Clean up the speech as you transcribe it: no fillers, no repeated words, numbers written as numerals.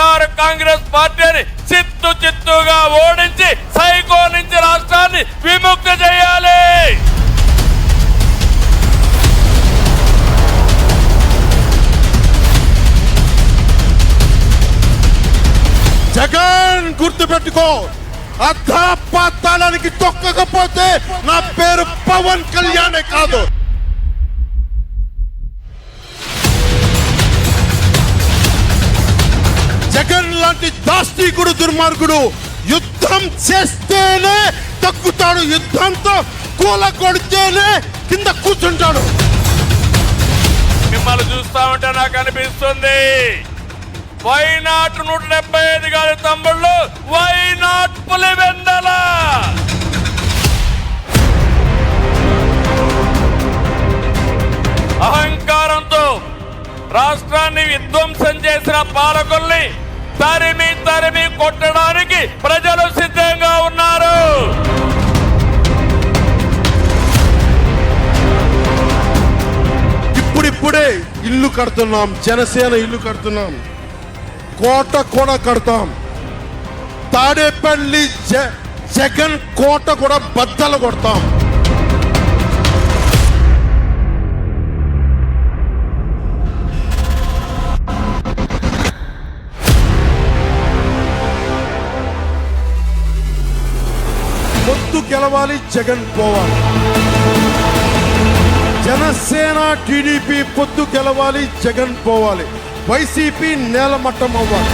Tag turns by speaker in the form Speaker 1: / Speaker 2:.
Speaker 1: వైఎస్ఆర్ కాంగ్రెస్ పార్టీని చిత్తుగా ఓడించి సైకో నుంచి రాష్ట్రాన్ని విముక్తి చేయాలి.
Speaker 2: జగన్ గుర్తుపెట్టుకో, అధాపాతాళానికి తొక్కకపోతే నా పేరు పవన్ కళ్యాణే కాదు. జగన్ లాంటి దాష్టీకుడు దుర్మార్గుడు యుద్ధం చేస్తేనే తగ్గుతాడు, యుద్ధంతో కూల కొడితేనే కింద కూర్చుంటాడు.
Speaker 1: మిమ్మల్ని చూస్తా ఉంటే నాకు అనిపిస్తుంది వైనాట్ 175 గారి తమ్ముళ్ళు, వైనాట్ పులివెందల. అహంకారంతో రాష్ట్రాన్ని విధ్వంసం చేసిన పాలకుల్ని తరిమి కొట్టడానికి ప్రజలు సిద్ధంగా ఉన్నారు.
Speaker 2: ఇప్పుడిప్పుడే ఇల్లు కడుతున్నాం, జనసేన ఇల్లు కడుతున్నాం, కోట కూడా కడతాం. తాడేపల్లి జగన్ కోట కూడా బద్దలు కొడతాం. పొత్తు గెలవాలి, జగన్ పోవాలి. జనసేన టీడీపీ పొత్తు గెలవాలి, జగన్ పోవాలి. వైసీపీ నేలమట్టం అవ్వాలి.